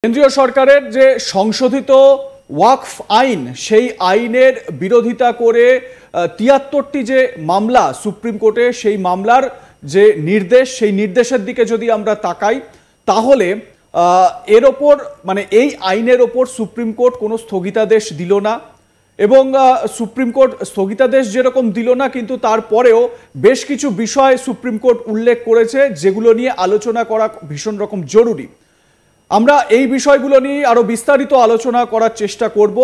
কেন্দ্রীয় সরকারের যে সংশোধিত ওয়াকফ আইন সেই আইনের বিরোধিতা করে ৭৩টি যে মামলা সুপ্রিম কোর্টে সেই মামলার যে নির্দেশ সেই নির্দেশের দিকে যদি আমরা তাকাই তাহলে এর ওপর মানে এই আইনের ওপর সুপ্রিম কোর্ট কোনো স্থগিতাদেশ দিল না এবং সুপ্রিম কোর্ট স্থগিতাদেশ যেরকম দিল না কিন্তু তারপরেও বেশ কিছু বিষয় সুপ্রিম কোর্ট উল্লেখ করেছে যেগুলো নিয়ে আলোচনা করা ভীষণ রকম জরুরি। আমরা এই বিষয়গুলো নিয়ে আরো বিস্তারিত আলোচনা করার চেষ্টা করব।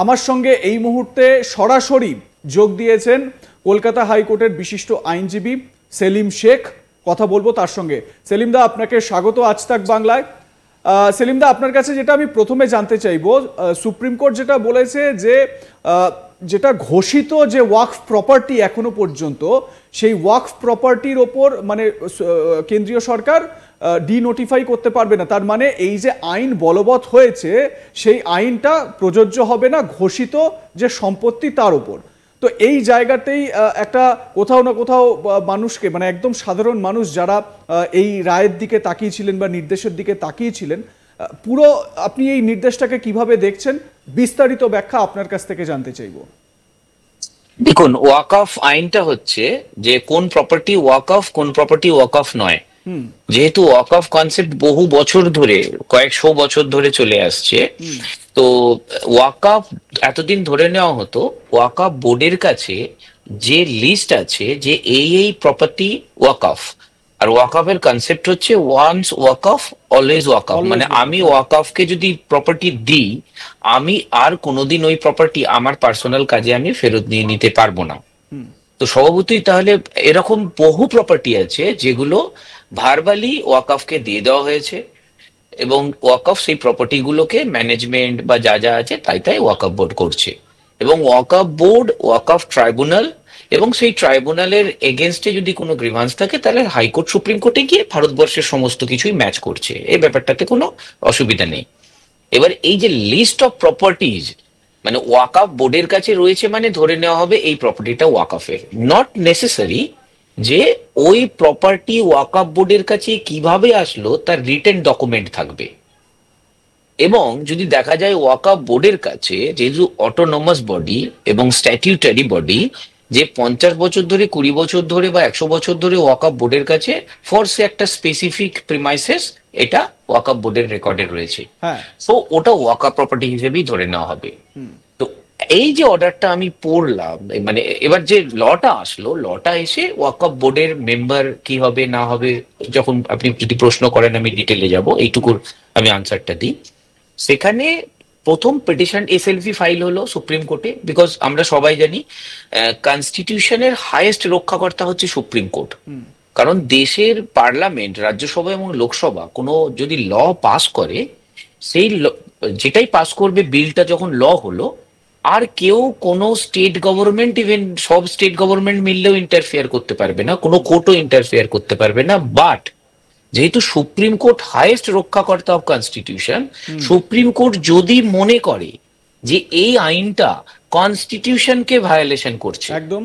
আমার সঙ্গে এই মুহূর্তে সরাসরি যোগ দিয়েছেন কলকাতা হাইকোর্টের বিশিষ্ট আইনজীবী সেলিম শেখ। কথা বলবো তার সঙ্গে। সেলিম দা, আপনাকে স্বাগত আজ তাক বাংলায়। সেলিম দা, আপনার কাছে যেটা আমি প্রথমে জানতে চাইবো, সুপ্রিম কোর্ট যেটা বলেছে যে যেটা ঘোষিত যে ওয়াকফ প্রপার্টি এখনো পর্যন্ত সেই ওয়াকফ প্রপার্টির ওপর মানে কেন্দ্রীয় সরকার ডিনোটিফাই করতে পারবে না। তার মানে এই যে আইন বলবৎ হয়েছে সেই আইনটা প্রযোজ্য হবে না ঘোষিত যে সম্পত্তি তার উপর। তো এই জায়গাতেই একটা কোথাও না কোথাও মানুষকে মানে একদম সাধারণ মানুষ যারা এই রায়ের দিকে তাকিয়েছিলেন বা নির্দেশের দিকে তাকিয়েছিলেন, পুরো আপনি এই নির্দেশটাকে কিভাবে দেখছেন, বিস্তারিত ব্যাখ্যা আপনার কাছ থেকে জানতে চাইবো। দেখুন, ওয়াকফ আইনটা হচ্ছে যে কোন প্রপার্টি ওয়াকফ কোন প্রপার্টি ওয়াকফ নয়। যেহেতু ওয়াকফ কনসেপ্ট বহু বছর ধরে কয়েকশো বছর ধরে চলে আসছে, তো ওয়াকফ এতদিন ধরে নেওয়া হতো ওয়াকফ বোর্ডের কাছে যে লিস্ট আছে যে এই প্রপার্টি ওয়াকফ। আর ওয়াকফের কনসেপ্ট হচ্ছে ওয়ান্স ওয়াকফ অলওয়েজ ওয়াকফ, মানে আমি ওয়াকফকে যদি প্রপার্টি দিই আমি আর কোনোদিন ওই প্রপার্টি আমার পার্সোনাল কাজে আমি ফেরত নিয়ে নিতে পারবো না। তো স্বভাবতই তাহলে এরকম বহু প্রপার্টি আছে যেগুলো ভার্বালি ওয়াকফকে দিয়ে দেওয়া হয়েছে এবং ওয়াকফ সেই প্রপার্টি গুলোকে ম্যানেজমেন্ট বা যা যা আছে তাই তাই ওয়াকফ বোর্ড করছে এবং ওয়াকফ বোর্ড ওয়াকফ ট্রাইব্যুনাল এবং সেই ট্রাইব্যুনালের এগেনস্টে যদি কোনো গ্রিভান্স থাকে তাহলে হাইকোর্ট সুপ্রিম কোর্টে গিয়ে ভারতবর্ষের সমস্ত কিছুই ম্যাচ করছে, এই ব্যাপারটাতে কোনো অসুবিধা নেই। এবার এই যে লিস্ট অফ প্রপার্টিজ মানে ওয়াকফ বোর্ডের কাছে রয়েছে মানে ধরে নেওয়া হবে এই প্রপার্টিটা ওয়াকফের, নট নেসেসারি যে ওই প্রপার্টি ওয়াকফ বোর্ডের কাছে কিভাবে আসলো তার রিটেন ডকুমেন্ট থাকবে। এবং যদি দেখা যায় ওয়াকফ বোর্ডের কাছে যেহেতু অটোনমাস বডি এবং স্ট্যাটিউটারি বডি, যে 50 বছর ধরে 20 বছর ধরে বা 100 বছর ধরে ওয়াকফ বোর্ডের কাছে ফর সে একটা স্পেসিফিক প্রিমাইসেস এটা ওয়াকফ বোর্ডের রেকর্ডে রয়েছে, সো ওটা ওয়াকফ প্রপার্টি হিসেবেই ধরে নেওয়া হবে। তো এই যে অর্ডারটা আমি পড়লাম, মানে এবার যে লটা আসলো, লটা এসে ওয়াকফ বোর্ডের মেম্বার কি হবে না হবে যখন আপনি যদি প্রশ্ন করেন আমি ডিটেলে যাব, এইটুকুর আমি আনসারটা দিই। সেখানে প্রথম পিটিশন এসএলপি ফাইল হলো সুপ্রিম কোর্টে, বিকজ আমরা সবাই জানি কনস্টিটিউশনের হাইয়েস্ট রক্ষাকর্তা হচ্ছে সুপ্রিম কোর্ট। কারণ দেশের পার্লামেন্ট, রাজ্যসভা এবং লোকসভা কোনো যদি ল পাস করে, সেই যেটাই পাস করবে বিলটা যখন ল হলো, আর কেউ কোনো স্টেট গভর্নমেন্ট, ইভেন সব স্টেট গভর্নমেন্ট মিললেও ইন্টারফেয়ার করতে পারবে না, কোনো কোর্টও ইন্টারফেয়ার করতে পারবে না। বাট যেহেতু সুপ্রিম কোর্ট হাইয়েস্ট রক্ষাকর্তা অফ কনস্টিটিউশন, সুপ্রিম কোর্ট যদি মনে করে যে এই আইনটা কনস্টিটিউশনকে ভায়োলেশন করছে, একদম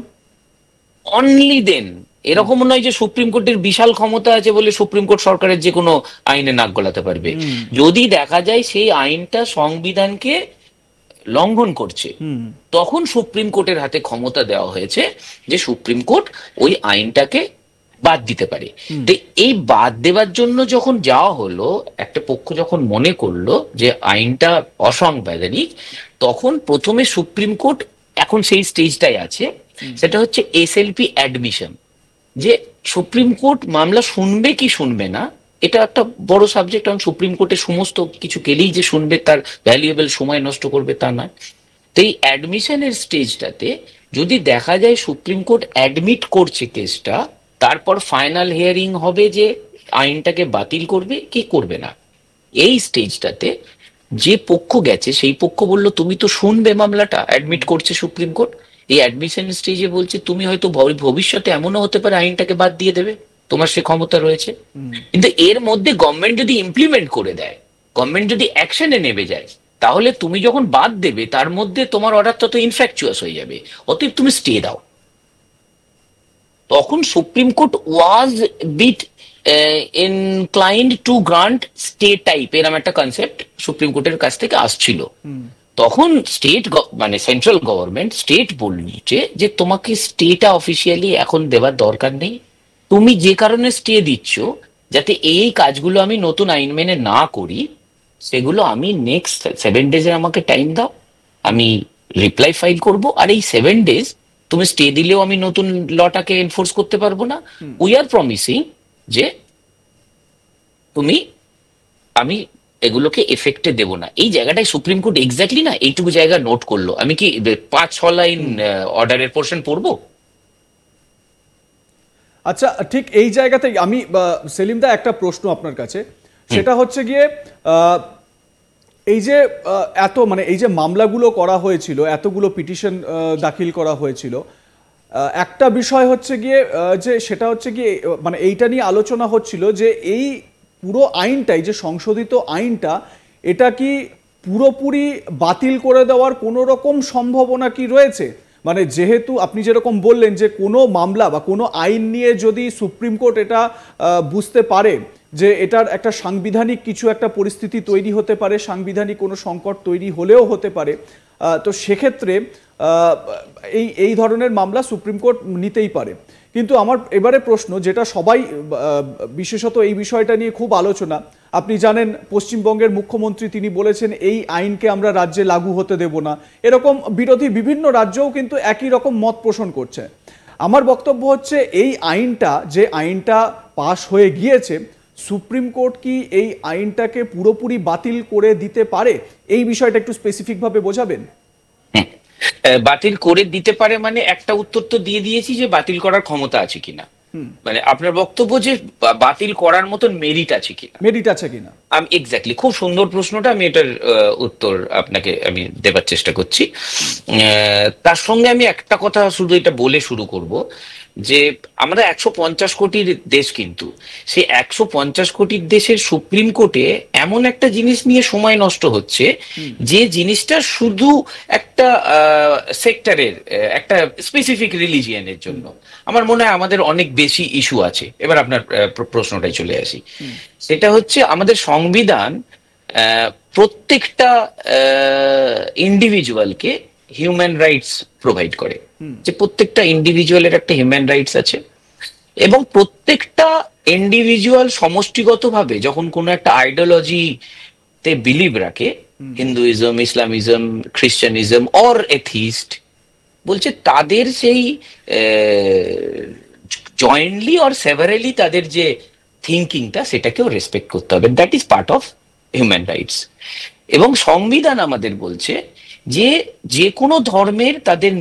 অনলি দেন, এরকম নয় যে সুপ্রিম কোর্টের বিশাল ক্ষমতা আছে বলে সুপ্রিম কোর্ট সরকারের যে কোনো আইনে নাক গলাতে পারবে। যদি দেখা যায় সেই আইনটা সংবিধানকে লঙ্ঘন করছে, তখন সুপ্রিম কোর্টের হাতে ক্ষমতা দেওয়া হয়েছে যে সুপ্রিম কোর্ট ওই আইনটাকে বাদ দিতে পারে। তো এই বাদ দেওয়ার জন্য যখন যাওয়া হলো, একটা পক্ষ যখন মনে করলো যে আইনটা অসাংবিধানিক, তখন প্রথমে সুপ্রিম কোর্ট এখন সেই স্টেজটাই আছে, সেটা হচ্ছে এসএলপি অ্যাডমিশন, যে সুপ্রিম কোর্ট মামলা শুনবে কি শুনবে না এটা একটা বড় সাবজেক্ট। কারণ সুপ্রিম কোর্টে সমস্ত কিছু গেলেই যে শুনবে তার ভ্যালুয়েবল সময় নষ্ট করবে তা নয়। তো এই অ্যাডমিশনের স্টেজটাতে যদি দেখা যায় সুপ্রিম কোর্ট অ্যাডমিট করছে কেসটা, তারপর ফাইনাল হিয়ারিং হবে যে আইনটাকে বাতিল করবে কি করবে না। এই স্টেজটাতে যে পক্ষ গেছে সেই পক্ষ বলল তুমি তো শুনবে মামলাটা, অ্যাডমিট করছে সুপ্রিম কোর্ট, এই অ্যাডমিশন স্টেজে বলছে তুমি হয়তো ভবিষ্যতে এমনও হতে পারে আইনটাকে বাদ দিয়ে দেবে, তোমার সে ক্ষমতা রয়েছে। কিন্তু এর মধ্যে গভর্নমেন্ট যদি ইমপ্লিমেন্ট করে দেয়, গভর্নমেন্ট যদি অ্যাকশনে নেমে যায়, তাহলে তুমি যখন বাদ দেবে তার মধ্যে তোমার অর্ডারটা তো ইনফ্যাকচুয়াস হয়ে যাবে, অতএব তুমি স্টে দাও। তখন Supreme Court was bit inclined to grant stay type, এরকম একটা কনসেপ্ট সুপ্রিম কোর্টের কাছ থেকে আসছিল। তখন স্টেট মানে সেন্ট্রাল গভর্নমেন্ট স্টেট বলছে যে তোমাকে স্টেটা অফিসিয়ালি এখন দেওয়ার দরকার নেই, তুমি যে কারণে স্টে দিচ্ছ যাতে এই কাজগুলো আমি নতুন আইন মেনে না করি, সেগুলো আমি নেক্সট 7 days আমাকে টাইম দাও, আমি রিপ্লাই ফাইল করব। আর এই 7 days তুমি স্টে দিলেও আমি নতুন লটাকে এনফোর্স করতে পারবো না। উই আর প্রমিসিং যে আমি এগুলোকে এফেক্টে দেব না। এই জায়গাটাই সুপ্রিম কোর্ট এক্স্যাক্টলি না এইটুকু জায়গা নোট করলো। আমি কি 5-6 লাইন অর্ডারের পোর্শন পড়বো? আচ্ছা, ঠিক এই জায়গাতেই আমি সেলিমদা একটা প্রশ্ন আপনার কাছে, সেটা হচ্ছে গিয়ে এই যে এই যে মামলাগুলো করা হয়েছিল, এতগুলো পিটিশন দাখিল করা হয়েছিল, একটা বিষয় হচ্ছে গিয়ে যে সেটা হচ্ছে গিয়ে মানে এইটা নিয়ে আলোচনা হচ্ছিল যে এই পুরো আইনটাই যে সংশোধিত আইনটা, এটা কি পুরোপুরি বাতিল করে দেওয়ার কোনো রকম সম্ভাবনা কি রয়েছে? মানে যেহেতু আপনি যেরকম বললেন যে কোনো মামলা বা কোনো আইন নিয়ে যদি সুপ্রিম কোর্ট এটা বুঝতে পারে যে এটার একটা সাংবিধানিক কিছু একটা পরিস্থিতি তৈরি হতে পারে, সাংবিধানিক কোনো সংকট তৈরি হলেও হতে পারে, তো সেক্ষেত্রে এই ধরনের মামলা সুপ্রিম কোর্ট নিতেই পারে। কিন্তু আমার এবারে প্রশ্ন, যেটা সবাই বিশেষত এই বিষয়টা নিয়ে খুব আলোচনা, আপনি জানেন পশ্চিমবঙ্গের মুখ্যমন্ত্রী তিনি বলেছেন এই আইনকে আমরা রাজ্যে লাগু হতে দেব না, এরকম বিরোধী বিভিন্ন রাজ্যও কিন্তু একই রকম মত পোষণ করছে। আমার বক্তব্য হচ্ছে এই আইনটা, যে আইনটা পাশ হয়ে গিয়েছে, সুপ্রিম কোর্ট কি এই আইনটাকে পুরোপুরি বাতিল করে দিতে পারে? এই বিষয়টা একটু স্পেসিফিকভাবে বোঝাবেন। বাতিল করে দিতে পারে মানে একটা উত্তর তো দিয়ে দিয়েছি যে বাতিল করার ক্ষমতা আছে কিনা। মানে আপনার বক্তব্য যে বাতিল করার মতন মেরিট আছে কিনা। আমি এক্স্যাক্টলি, খুব সুন্দর প্রশ্নটা, আমি এটার উত্তর আপনাকে আমি দেবার চেষ্টা করছি। তার সঙ্গে আমি একটা কথা শুধু এটা বলে শুরু করব যে আমরা 150 কোটির দেশ, কিন্তু সেই 150 কোটির দেশের সুপ্রিম কোর্টে এমন একটা জিনিস নিয়ে সময় নষ্ট হচ্ছে যে জিনিসটা শুধু একটা সেক্টরের, একটা স্পেসিফিক রিলিজিয়নের জন্য। আমার মনে হয় আমাদের অনেক বেশি ইস্যু আছে। এবার আপনার প্রশ্নটাই চলে আসি, সেটা হচ্ছে আমাদের সংবিধান প্রত্যেকটা ইন্ডিভিজুয়ালকে হিউম্যান রাইটস প্রোভাইড করে, যে প্রত্যেকটা ইন্ডিভিজুয়ালের একটা হিউম্যান রাইটস আছে, এবং প্রত্যেকটা ইন্ডিভিজুয়াল সমষ্টিগতভাবে যখন কোনো একটা আইডিওলজিতে বিলিভ রাখে, হিন্দুইজম, ইসলামিজম, খ্রিস্টানিজম অর এথিস্ট, বলছে তাদের সেই জয়েন্টলি অর সেভারেলি তাদের যে থিঙ্কিংটা সেটাকেও রেসপেক্ট করতে হবে। That is part of human rights. এবং সংবিধান আমাদের বলছে যে যে কোনো ধর্মের তাদের